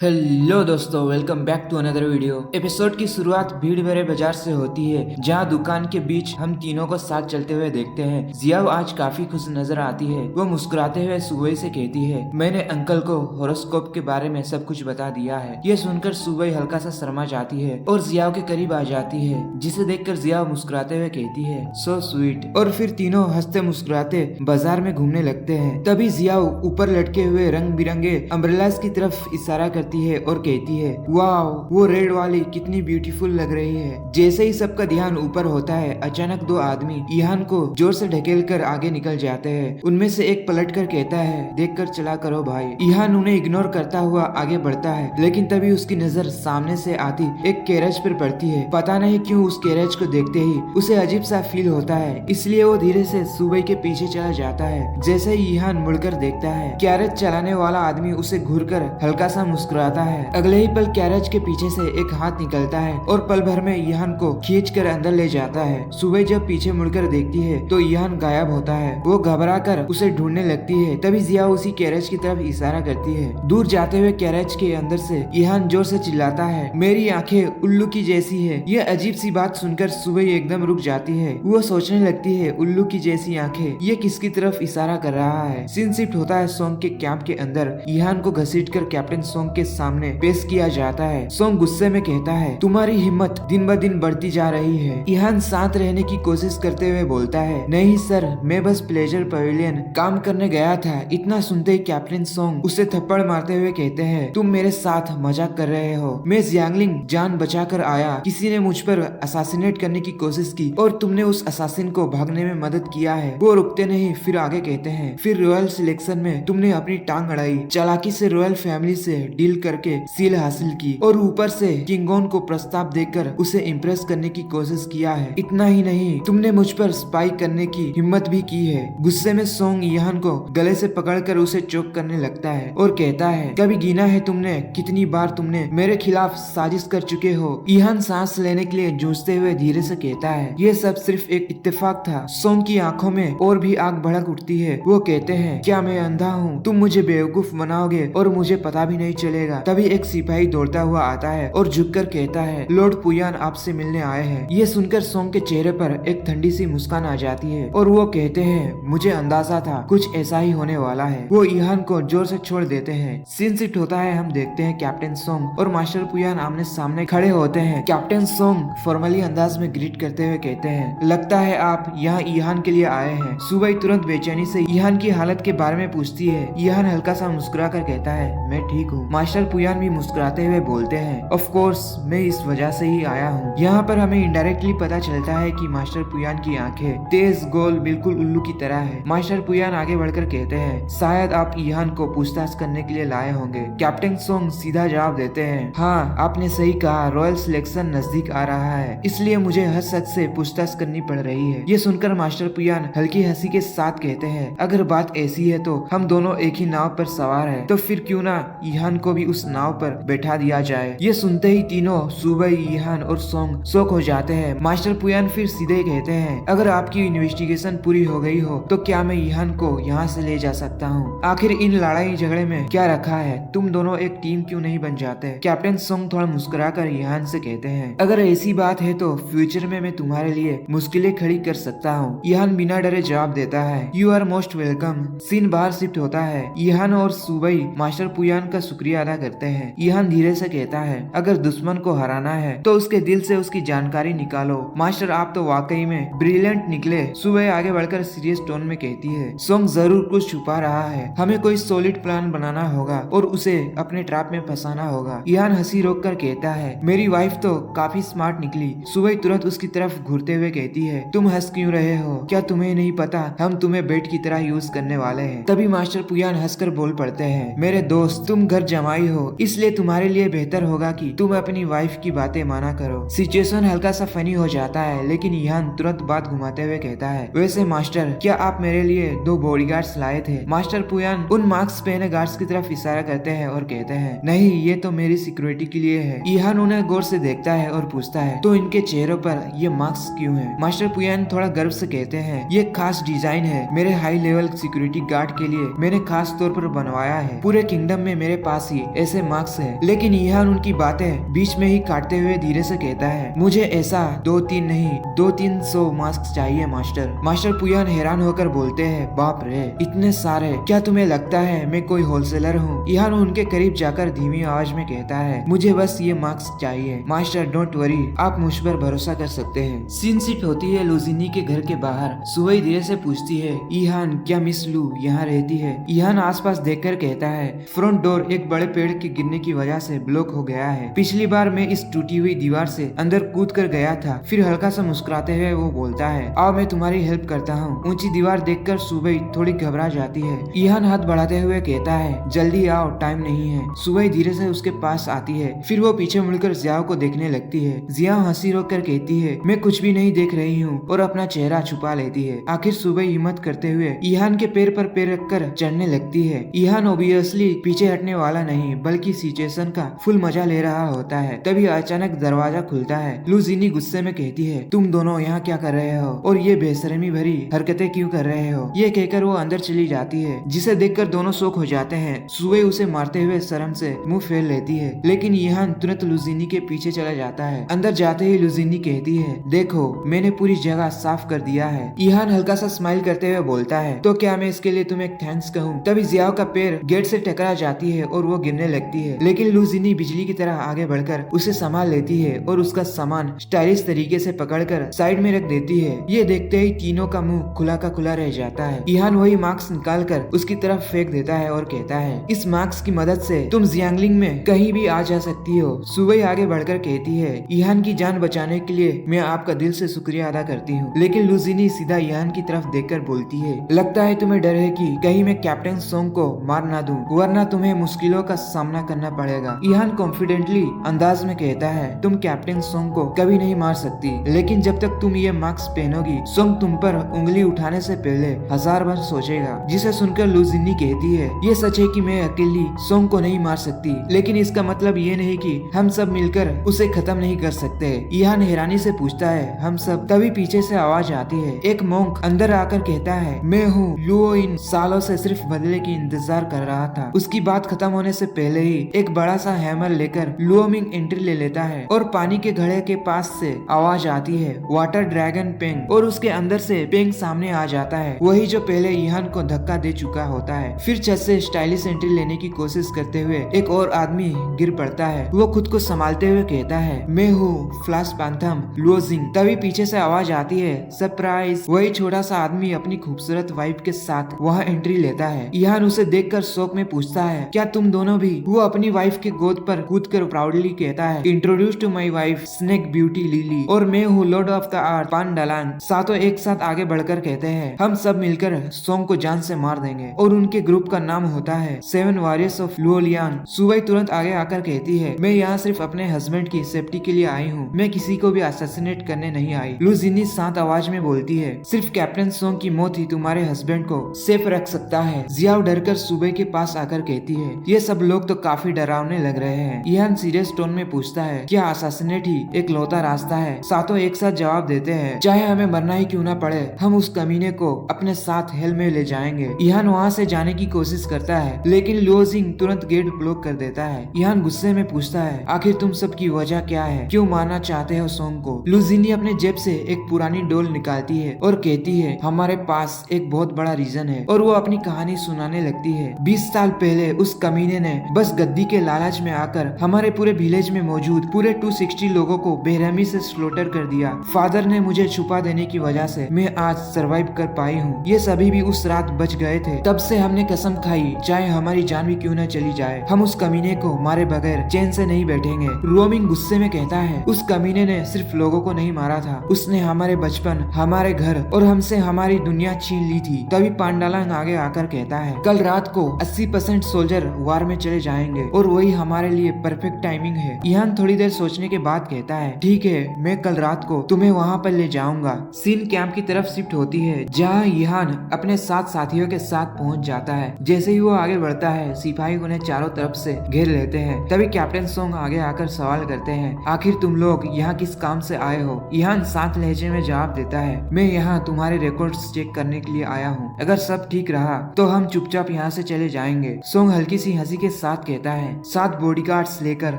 Hello दोस्तों, welcome back to another video. Episode की शुरुआत भीड़ भरे बाजार से होती है, जहां दुकान के बीच हम तीनों को साथ चलते हुए देखते हैं। जियाओ आज काफी खुश नजर आती है। वो मुस्कुराते हुए सुबई से कहती है, मैंने अंकल को हॉरोस्कोप के बारे में सब कुछ बता दिया है। ये सुनकर सुबई हल्का सा शर्मा जाती है और जियाओ के करीब आ जाती है, जिसे देखकर जियाओ मुस्कुराते हुए कहती है, सो स्वीट। और फिर तीनों हंसते मुस्कुराते बाजार में घूमने लगते हैं। तभी जियाओ ऊपर लटके हुए रंग बिरंगे अम्ब्रेलास की तरफ इशारा करती है और कहती है, वाओ, वो रेड वाली कितनी ब्यूटीफुल लग रही है। जैसे ही सबका ध्यान ऊपर होता है, अचानक दो आदमी ईहान को जोर से ढकेल कर आगे निकल जाते हैं। उनमें से एक पलट कर कहता है, देख कर चला करो भाई। ईहान उन्हें इग्नोर करता हुआ आगे बढ़ता है, लेकिन तभी उसकी नजर सामने से आती एक कैरेज पर पड़ती है। पता नहीं क्यों उस कैरेज को देखते ही उसे अजीब सा फील होता है, इसलिए वो धीरे से सुबई के पीछे चला जाता है। जैसे ही ईहान मुड़कर देखता है, कैरेज चलाने वाला आदमी उसे घूरकर हल्का सा मुस्कुराता है। अगले ही पल कैरेज के पीछे से एक हाथ निकलता है और पल भर में ईहान को खींच कर अंदर ले जाता है। सुबह जब पीछे मुड़कर देखती है तो ईहान गायब होता है। वो घबरा कर उसे ढूंढने लगती है। तभी जिया उसी कैरेज की तरफ इशारा करती है। दूर जाते हुए कैरेज के अंदर से ईहान जोर से चिल्लाता है, मेरी आंखें उल्लू की जैसी है। ये अजीब सी बात सुनकर सुबह एकदम रुक जाती है। वो सोचने लगती है, उल्लू की जैसी आंखें, ये किसकी तरफ इशारा कर रहा है। सीन शिफ्ट होता है सोंग के कैंप के अंदर। ईहान को घसीटकर कैप्टन सोंग के सामने पेश किया जाता है। सोंग गुस्से में कहता है, तुम्हारी हिम्मत दिन ब दिन बढ़ती जा रही है। ईहान शांत रहने की कोशिश करते हुए बोलता है, नहीं सर, मैं बस प्लेजर पवेलियन काम करने गया था। इतना सुनते ही कैप्टन सोंग उसे थप्पड़ मारते हुए कहते हैं, तुम मेरे साथ मजाक कर रहे हो। मैं जियांगलिंग जान बचा कर आया। किसी ने मुझ पर असासिनेट करने की कोशिश की और तुमने उस असासिन को भागने में मदद किया है। वो रुकते नहीं, फिर आगे कहते हैं, फिर रॉयल सिलेक्शन में तुमने अपनी टांग अड़ाई। चालाकी से रॉयल फैमिली से डील करके सील हासिल की और ऊपर से किंगोन को प्रस्ताव देकर उसे इम्प्रेस करने की कोशिश किया है। इतना ही नहीं, तुमने मुझ पर स्पाई करने की हिम्मत भी की है। गुस्से में सोंग ईहान को गले से पकड़कर उसे चोक करने लगता है और कहता है, कभी गिना है तुमने कितनी बार तुमने मेरे खिलाफ साजिश कर चुके हो। ईहान सांस लेने के लिए जूझते हुए धीरे से कहता है, ये सब सिर्फ एक इत्तेफाक था। सोंग की आंखों में और भी आग भड़क उठती है। वो कहते हैं, क्या मैं अंधा हूँ? तुम मुझे बेवकूफ बनाओगे और मुझे पता भी नहीं चलेगा। तभी एक सिपाही दौड़ता हुआ आता है और झुककर कहता है, लॉर्ड पुयान आपसे मिलने आए हैं। ये सुनकर सोंग के चेहरे पर एक ठंडी सी मुस्कान आ जाती है और वो कहते हैं, मुझे अंदाजा था कुछ ऐसा ही होने वाला है। वो ईहान को जोर से छोड़ देते हैं। सीन शिफ्ट होता है, हम देखते हैं कैप्टन सोंग और मास्टर पुयान आमने सामने खड़े होते हैं। कैप्टन सोंग फॉर्मली अंदाज में ग्रीट करते हुए कहते हैं, लगता है आप यहाँ ईहान के लिए आए हैं। सुबह तुरंत बेचैनी से ईहान की हालत के बारे में पूछती है। ईहान हल्का सा मुस्कुरा कर कहता है, मैं ठीक हूँ। मास्टर पुयान भी मुस्कुराते हुए बोलते हैं, ऑफ कोर्स मैं इस वजह से ही आया हूँ। यहाँ पर हमें इनडायरेक्टली पता चलता है कि मास्टर पुयान की आंखें तेज, गोल, बिल्कुल उल्लू की तरह है। मास्टर पुयान आगे बढ़कर कहते हैं, शायद आप ईहान को पूछताछ करने के लिए लाए होंगे। कैप्टन सोंग सीधा जवाब देते हैं, हाँ आपने सही कहा, रॉयल सिलेक्शन नजदीक आ रहा है, इसलिए मुझे हर शख्स से पूछताछ करनी पड़ रही है। ये सुनकर मास्टर पुयान हल्की हंसी के साथ कहते हैं, अगर बात ऐसी है तो हम दोनों एक ही नाव पर सवार है, तो फिर क्यों ना ईहान को भी उस नाव पर बैठा दिया जाए। ये सुनते ही तीनों सुबह, ईहान और सोंग शौक हो जाते हैं। मास्टर पुयान फिर सीधे कहते हैं, अगर आपकी इन्वेस्टिगेशन पूरी हो गई हो तो क्या मैं ईहान को यहाँ से ले जा सकता हूँ? आखिर इन लड़ाई झगड़े में क्या रखा है? तुम दोनों एक टीम क्यों नहीं बन जाते? कैप्टन सोंग थोड़ा मुस्कुरा कर ईहान से कहते हैं, अगर ऐसी बात है तो फ्यूचर में मैं तुम्हारे लिए मुश्किलें खड़ी कर सकता हूँ। ईहान बिना डरे जवाब देता है, you are most welcome. Scene बाहर शिफ्ट होता है। ईहान और सुबई मास्टर पुयान का शुक्रिया अदा करते हैं। ईहान धीरे से कहता है, अगर दुश्मन को हराना है तो उसके दिल से उसकी जानकारी निकालो। मास्टर आप तो वाकई में ब्रिलियंट निकले। सुबह आगे बढ़कर सीरियस टोन में कहती है, सोंग जरूर कुछ छुपा रहा है। हमें कोई सॉलिड प्लान बनाना होगा और उसे अपने ट्रैप में फंसाना होगा। ईहान हंसी रोक कर कहता है, मेरी वाइफ तो काफी स्मार्ट निकली। सुबह तुरंत उसकी तरफ घूरते हुए कहती है, तुम हंस क्यों रहे हो? क्या तुम्हें नहीं पता हम तुम्हें बेट की तरह यूज करने वाले हैं? तभी मास्टर पुयान हंसकर बोल पड़ते हैं, मेरे दोस्त, तुम घर जमाई हो, इसलिए तुम्हारे लिए बेहतर होगा कि तुम अपनी वाइफ की बातें माना करो। सिचुएशन हल्का सा फनी हो जाता है, लेकिन ईहान तुरंत बात घुमाते हुए कहता है, वैसे मास्टर, क्या आप मेरे लिए 2 बॉडीगार्ड्स लाए थे? मास्टर पुयान उन मास्क पहने गार्ड्स की तरफ इशारा करते हैं और कहते हैं, नहीं, ये तो मेरी सिक्योरिटी के लिए है। ईहान उन्हें गौर से देखता है और पूछता है, तो इनके चेहरों पर ये मास्क क्यों है? मास्टर पुयान थोड़ा गर्व से कहते हैं, ये खास डिजाइन है, मेरे हाई लेवल सिक्योरिटी गार्ड के लिए मैंने खास तौर पर बनवाया है। पूरे किंगडम में मेरे पास ही ऐसे मार्क्स है। लेकिन ईहान उनकी बातें बीच में ही काटते हुए धीरे से कहता है, मुझे ऐसा 2-3 नहीं 200-300 मार्क्स चाहिए मास्टर। मास्टर पुयान हैरान होकर बोलते हैं, बाप रे इतने सारे, क्या तुम्हें लगता है मैं कोई होलसेलर हूँ? ईहान उनके करीब जाकर धीमी आवाज में कहता है, मुझे बस ये मार्क्स चाहिए मास्टर, डोंट वरी, आप मुझ पर भरोसा कर सकते हैं। सीन शिफ्ट होती है लुजिनी के घर के बाहर। सुबह धीरे से पूछती है, ईहान क्या मिस लू यहाँ रहती है? ईहान आसपास देखकर कहता है, फ्रंट डोर एक बड़े पेड़ के गिरने की वजह से ब्लॉक हो गया है। पिछली बार मैं इस टूटी हुई दीवार से अंदर कूद कर गया था। फिर हल्का सा मुस्कुराते हुए वो बोलता है, आओ मैं तुम्हारी हेल्प करता हूँ। ऊंची दीवार देखकर सुबह थोड़ी घबरा जाती है। ईहान हाथ बढ़ाते हुए कहता है, जल्दी आओ, टाइम नहीं है। सुबह धीरे से उसके पास आती है। फिर वो पीछे मुड़कर जियाओ को देखने लगती है। जियाओ हंसी रोक कर कहती है, मैं कुछ भी नहीं देख रही हूँ, और अपना चेहरा छुपा लेती है। आखिर सुबह हिम्मत करते हुए ईहान के पैर पर पैर रखकर चढ़ने लगती है। ईहान ओबियसली पीछे हटने वाला नहीं, बल्कि सिचुएशन का फुल मजा ले रहा होता है। तभी अचानक दरवाजा खुलता है। लुजिनी गुस्से में कहती है, तुम दोनों यहाँ क्या कर रहे हो और ये बेशर्मी भरी हरकतें क्यों कर रहे हो? ये कहकर वो अंदर चली जाती है, जिसे देखकर दोनों शॉक हो जाते हैं। सुबह उसे मारते हुए शर्म से मुंह फेर लेती है, लेकिन ईहान तुरंत लुजिनी के पीछे चला जाता है। अंदर जाते ही लुजिनी कहती है, देखो मैंने पूरी जगह साफ कर दिया है। ईहान हल्का सा स्माइल करते हुए बोलता है, तो क्या मैं इसके लिए तुम्हें थैंक्स कहूँ? तभी जियाओ का पैर गेट से टकरा जाती है और वो गिरने लगती है, लेकिन लुजिनी बिजली की तरह आगे बढ़कर उसे संभाल लेती है और उसका सामान स्टाइलिश तरीके से पकड़कर साइड में रख देती है। ये देखते ही तीनों का मुंह खुला का खुला रह जाता है। ईहान वही मार्क्स निकालकर उसकी तरफ फेंक देता है और कहता है, इस मार्क्स की मदद से तुम जियांगलिंग में कहीं भी आ जा सकती हो। सुबह आगे बढ़कर कहती है, ईहान की जान बचाने के लिए मैं आपका दिल से शुक्रिया अदा करती हूँ। लेकिन लुजिनी सीधा ईहान की तरफ देखकर बोलती है, लगता है तुम्हें डर है कि कहीं मैं कैप्टन सोंग को मार ना दूं, वरना तुम्हें मुश्किलों का सामना करना पड़ेगा। ईहान कॉन्फिडेंटली अंदाज में कहता है, तुम कैप्टन सोंग को कभी नहीं मार सकती, लेकिन जब तक तुम ये मार्क्स पहनोगी सोंग तुम पर उंगली उठाने से पहले 1000 बार सोचेगा। जिसे सुनकर लुजिनी कहती है, ये सच है कि मैं अकेली सोंग को नहीं मार सकती, लेकिन इसका मतलब ये नहीं कि हम सब मिलकर उसे खत्म नहीं कर सकते। ईहान हैरानी से पूछता है, हम सब? तभी पीछे से आवाज आती है। एक मोंक अंदर आकर कहता है, मैं हूँ लुओ, इन सालों से सिर्फ बदले की इंतजार कर रहा था। उसकी बात खत्म होने से पहले ही एक बड़ा सा हैमर लेकर लुओमिंग एंट्री ले लेता है और पानी के घड़े के पास से आवाज आती है, वाटर ड्रैगन पेंग, और उसके अंदर से पेंग सामने आ जाता है, वही जो पहले ईहान को धक्का दे चुका होता है। फिर छत से स्टाइलिश एंट्री लेने की कोशिश करते हुए एक और आदमी गिर पड़ता है। वो खुद को संभालते हुए कहता है, मैं हूँ फ्लैश पैंथम लुओजिंग। तभी पीछे से आवाज आती है, सरप्राइज। वही छोटा सा आदमी अपनी खूबसूरत वाइफ के साथ वहाँ एंट्री लेता है। ईहान उसे देखकर शौक में पूछता है, क्या तुम दोनों भी? वो अपनी वाइफ के गोद पर कूदकर प्राउडली कहता है, introduce to my wife snake beauty Lily, और मैं हूँ लॉर्ड ऑफ द आर्ट पान डालान। सातों एक साथ आगे बढ़कर कहते हैं, हम सब मिलकर सोंग को जान से मार देंगे, और उनके ग्रुप का नाम होता है 7 वॉरियर्स ऑफ लुओलियान। सुबह तुरंत आगे आकर कहती है, मैं यहाँ सिर्फ अपने हस्बैंड की सेफ्टी के लिए आई हूँ, मैं किसी को भी असैसिनेट करने नहीं आई। लुजिनी शांत आवाज में बोलती है, सिर्फ कैप्टन सोंग की मौत ही तुम्हारे हस्बैंड को सेफ रख सकता है। जियाओ डरकर सुबह के पास आकर कहती है, ये सब लोग तो काफी डरावने लग रहे हैं। ईहान सीरियस टोन में पूछता है, क्या असैसिनेट ही एक लौता रास्ता है? सातों एक साथ जवाब देते हैं, चाहे हमें मरना ही क्यों ना पड़े, हम उस कमीने को अपने साथ हेल में ले जाएंगे। ईहान वहाँ से जाने की कोशिश करता है, लेकिन लुओजिंग तुरंत गेट ब्लॉक कर देता है। ईहान गुस्से में पूछता है, आखिर तुम सब की वजह क्या है? क्यों मारना चाहते हो सोंग को? लुजिनी अपने जेब से एक पुरानी डोल निकालती है और कहती है, हमारे पास एक बहुत बड़ा रीजन है, और वो अपनी कहानी सुनाने लगती है। 20 साल पहले उस कमीने ने बस गद्दी के लालच में आकर हमारे पूरे विलेज में मौजूद पूरे 260 लोगों को बेरहमी से स्लॉटर कर दिया। फादर ने मुझे छुपा देने की वजह से मैं आज सरवाइव कर पाई हूँ। ये सभी भी उस रात बच गए थे। तब से हमने कसम खाई, चाहे हमारी जान भी क्यों न चली जाए, हम उस कमीने को मारे बगैर चैन से नहीं बैठेंगे। रोमिंग गुस्से में कहता है, उस कमीने ने सिर्फ लोगों को नहीं मारा था, उसने हमारे बचपन, हमारे घर और हमसे हमारी दुनिया छीन ली थी। तभी पांडालांग आगे आकर कहता है, कल रात को 80% सोल्जर वार में चले जाएंगे और वही हमारे लिए परफेक्ट टाइमिंग है। ईहान थोड़ी देर सोचने के बाद कहता है, ठीक है, मैं कल रात को तुम्हें वहाँ पर ले जाऊंगा। सीन कैंप की तरफ शिफ्ट होती है, जहाँ ईहान अपने 7 साथियों के साथ पहुँच जाता है। जैसे ही वो आगे बढ़ता है, सिपाही उन्हें चारों तरफ से घेर लेते हैं। तभी कैप्टन सोंग आगे आकर सवाल करते हैं, आखिर तुम लोग यहाँ किस काम से आए हो? ईहान शांत लहजे में जवाब देता है, मैं यहाँ तुम्हारे रिकॉर्ड्स चेक करने के लिए आया हूँ। अगर सब ठीक रहा तो हम चुपचाप यहाँ से चले जाएंगे। सोंग हल्की सी हंसी के साथ कहता है 7 बॉडीगार्ड्स लेकर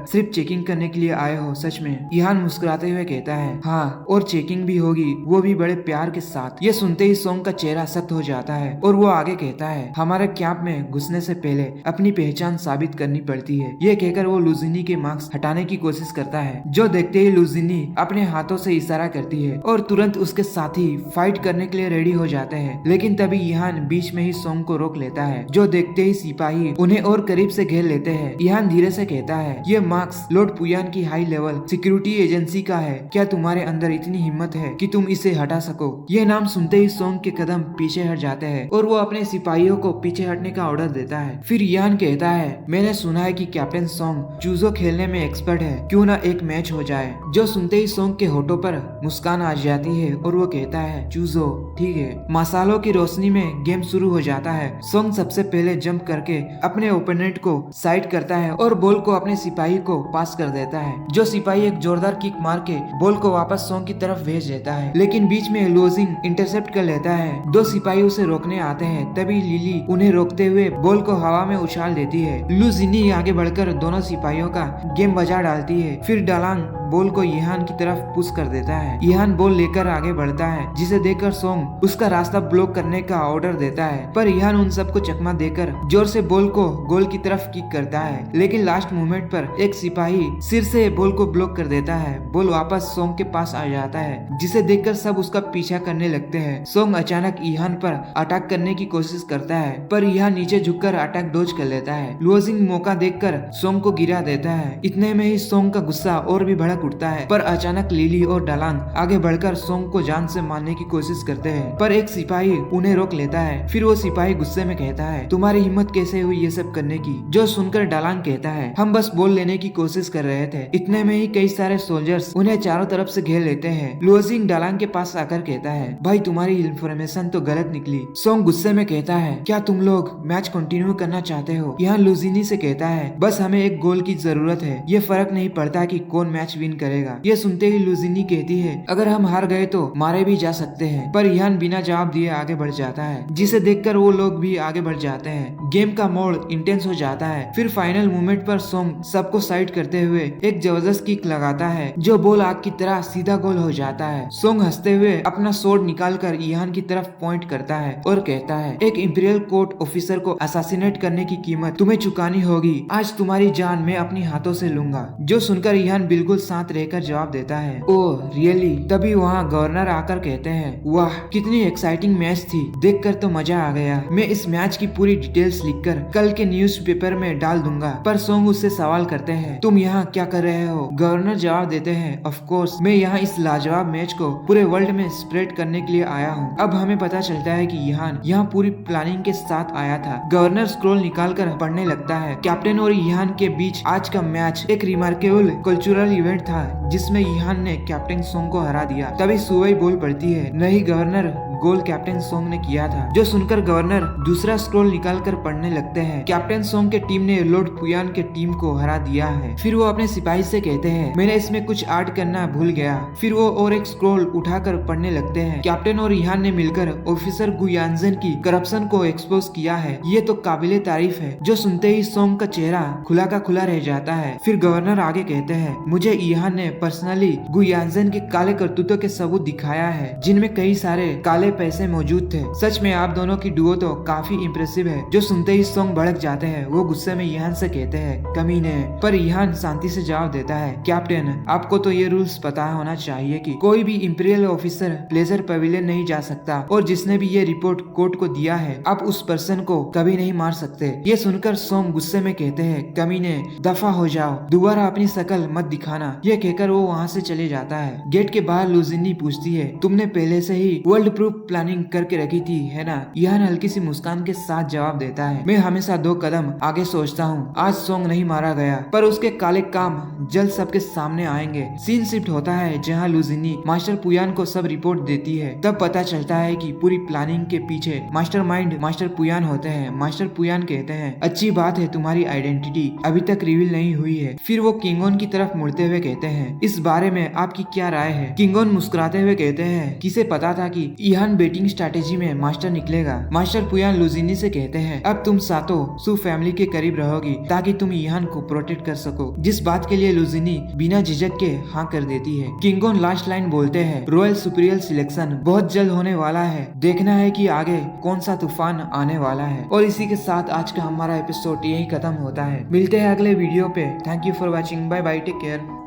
सिर्फ चेकिंग करने के लिए आए हो सच में? ईहान मुस्कुराते हुए कहता है हाँ, और चेकिंग भी होगी, वो भी बड़े प्यार के साथ। ये सुनते ही सोंग का चेहरा सख्त हो जाता है और वो आगे कहता है हमारे कैंप में घुसने से पहले अपनी पहचान साबित करनी पड़ती है। ये कहकर वो लुजिनी के मार्क्स हटाने की कोशिश करता है, जो देखते ही लुजिनी अपने हाथों से इशारा करती है और तुरंत उसके साथी फाइट करने के लिए रेडी हो जाते हैं। लेकिन तभी ईहान बीच में ही सोंग को रोक लेता है, जो देखते ही सिपाही उन्हें और करीब से घेर लेते हैं। ईहान धीरे से कहता है ये मार्क्स लॉर्ड पुयान की हाई लेवल सिक्योरिटी एजेंसी का है, क्या तुम्हारे अंदर इतनी हिम्मत है कि तुम इसे हटा सको? यह नाम सुनते ही सोंग के कदम पीछे हट जाते हैं और वो अपने सिपाहियों को पीछे हटने का ऑर्डर देता है। फिर ईहान कहता है मैंने सुना है कि कैप्टन सोंग चूजो खेलने में एक्सपर्ट है, क्यों ना एक मैच हो जाए? जो सुनते ही सोंग के होठों पर मुस्कान आ जाती है और वो कहता है चूजो ठीक है। मसालों की रोशनी में गेम शुरू हो जाता है। सोंग सबसे पहले जंप करके अपने ओपोनेंट को साइड करता है और बॉल को अपने सिपाही को पास कर देता है। जो सिपाही एक जोरदार किक मार के बॉल को वापस सोंग की तरफ भेज देता है, लेकिन बीच में लुजिंग इंटरसेप्ट कर लेता है। 2 सिपाही उसे रोकने आते हैं, तभी लिली उन्हें रोकते हुए बॉल को हवा में उछाल देती है। लुजिनी आगे बढ़कर दोनों सिपाहियों का गेम बजा डालती है। फिर डालांग बॉल को ईहान की तरफ पुश कर देता है। ईहान बॉल लेकर आगे बढ़ता है, जिसे देखकर सोंग उसका रास्ता ब्लॉक करने का ऑर्डर देता है, पर ईहान उन सबको चकमा देकर जोर से बॉल को गोल की तरफ किक करता है। लेकिन लास्ट मोमेंट पर एक सिपाही सिर से बॉल को ब्लॉक कर देता है। बॉल वापस सोंग के पास आ जाता है, जिसे देखकर सब उसका पीछा करने लगते हैं। सोंग अचानक ईहान पर अटैक करने की कोशिश करता है, पर ईहान नीचे झुककर अटैक डॉज कर लेता है। लुजिंग मौका देखकर सोंग को गिरा देता है। इतने में ही सोंग का गुस्सा और भी भड़क उठता है, पर अचानक लिली और डालांग आगे बढ़कर सोंग को जान से मारने की कोशिश करते हैं, पर एक सिपाही उन्हें रोक लेता है। फिर वो सिपाही गुस्से में कहता है तुम्हारी हिम्मत कैसे हुई ये सब करने की? जो सुनकर डालांग कहता है हम बस बॉल लेने की कोशिश कर रहे थे। इतने में ही कई सारे सोल्जर्स उन्हें चारों तरफ से घेर लेते हैं। लुजिंग डालांग के पास आकर कहता है भाई तुम्हारी इन्फॉर्मेशन तो गलत निकली। सोंग गुस्से में कहता है क्या तुम लोग मैच कंटिन्यू करना चाहते हो? यहाँ लुजिनी से कहता है बस हमें एक गोल की जरूरत है, ये फर्क नहीं पड़ता कि कौन मैच विन करेगा। ये सुनते ही लुजिनी कहती है अगर हम हार गए तो मारे भी जा सकते हैं, पर ईहान बिना जवाब दिए आगे बढ़ जाता है, जिसे देखकर वो लोग भी आगे बढ़ जाते हैं। गेम का मोड़ इंटेंस हो जाता है। फिर फाइनल मोमेंट पर सोंग सबको साइड करते हुए एक जबरदस्त किक लगाता है, जो बॉल आग की तरह सीधा गोल हो जाता है। सोंग हंसते हुए अपना स्वॉर्ड निकालकर ईहान की तरफ पॉइंट करता है और कहता है एक इंपीरियल कोर्ट ऑफिसर को असैसिनेट करने की कीमत तुम्हें चुकानी होगी। आज तुम्हारी जान मैं अपनी हाथों से लूंगा। जो सुनकर ईहान बिल्कुल शांत रहकर जवाब देता है ओह रियली? तभी वहाँ गवर्नर आकर कहते हैं वाह कितनी एक्साइटिंग मैच थी, देखकर तो मजा आ गया। मैं इस मैच की पूरी डिटेल्स लिखकर कल के न्यूज़पेपर में डाल दूंगा। पर सोंग उससे सवाल करते हैं तुम यहाँ क्या कर रहे हो? गवर्नर जवाब देते हैं ऑफ कोर्स मैं यहाँ इस लाजवाब मैच को पूरे वर्ल्ड में स्प्रेड करने के लिए आया हूँ। अब हमें पता चलता है कि ईहान यहाँ पूरी प्लानिंग के साथ आया था। गवर्नर स्क्रॉल निकाल कर पढ़ने लगता है कैप्टन और ईहान के बीच आज का मैच एक रिमार्केबल कल्चरल इवेंट था, जिसमें ईहान ने कैप्टन सोंग को हरा दिया। तभी सुवई बोल पड़ती है नहीं गवर्नर, गोल कैप्टन सोंग ने किया था। जो सुनकर गवर्नर दूसरा स्क्रॉल निकाल कर पढ़ने लगते हैं कैप्टन सोंग के टीम ने लॉर्ड पुयान के टीम को हरा दिया है। फिर वो अपने सिपाही से कहते हैं मैंने इसमें कुछ ऐड करना भूल गया। फिर वो और एक स्क्रॉल उठाकर पढ़ने लगते हैं कैप्टन और ईहान ने मिलकर ऑफिसर गुयानजन की करप्शन को एक्सपोज किया है, ये तो काबिले तारीफ है। जो सुनते ही सोंग का चेहरा खुला का खुला रह जाता है। फिर गवर्नर आगे कहते हैं मुझे ईहान ने पर्सनली गुयानजन के काले करतूतों के सबूत दिखाया है, जिनमें कई सारे काले पैसे मौजूद थे। सच में आप दोनों की डुओ तो काफी इम्प्रेसिव है। जो सुनते ही सोंग भड़क जाते हैं। वो गुस्से में ईहान से कहते हैं कमीने, पर ईहान शांति से जवाब देता है कैप्टन आपको तो ये रूल्स पता होना चाहिए कि कोई भी इंपीरियल ऑफिसर प्लेजर पवेलियन नहीं जा सकता, और जिसने भी ये रिपोर्ट कोर्ट को दिया है आप उस पर्सन को कभी नहीं मार सकते। ये सुनकर सोंग गुस्से में कहते हैं कमीने दफा हो जाओ, दोबारा अपनी शकल मत दिखाना। ये कहकर वो वहाँ से चले जाता है। गेट के बाहर लुजिनी पूछती है तुमने पहले से ही वर्ल्ड प्रूफ प्लानिंग करके रखी थी है ना? ईहान हल्की सी मुस्कान के साथ जवाब देता है मैं हमेशा 2 कदम आगे सोचता हूँ। आज सोंग नहीं मारा गया, पर उसके काले काम जल्द सबके सामने आएंगे। सीन शिफ्ट होता है जहाँ लुजिनी मास्टर पुयान को सब रिपोर्ट देती है। तब पता चलता है कि पूरी प्लानिंग के पीछे मास्टरमाइंड मास्टर पुयान होते हैं। मास्टर पुयान कहते हैं अच्छी बात है तुम्हारी आइडेंटिटी अभी तक रिवील नहीं हुई है। फिर वो किंगोन की तरफ मुड़ते हुए कहते हैं इस बारे में आपकी क्या राय है? किंगोन मुस्कुराते हुए कहते हैं किसे पता था कि ईहान ईहान बेटिंग स्ट्रैटेजी में मास्टर निकलेगा। मास्टर पुयान लुजिनी से कहते हैं अब तुम सातो सु फैमिली के करीब रहोगी ताकि तुम ईहान को प्रोटेक्ट कर सको, जिस बात के लिए लुजिनी बिना झिझक के हाँ कर देती है। किंगोन लास्ट लाइन बोलते हैं रॉयल सुपीरियर सिलेक्शन बहुत जल्द होने वाला है, देखना है कि आगे कौन सा तूफान आने वाला है। और इसी के साथ आज का हमारा एपिसोड यही खत्म होता है। मिलते हैं अगले वीडियो पे। Thank you for watching, bye bye, take care.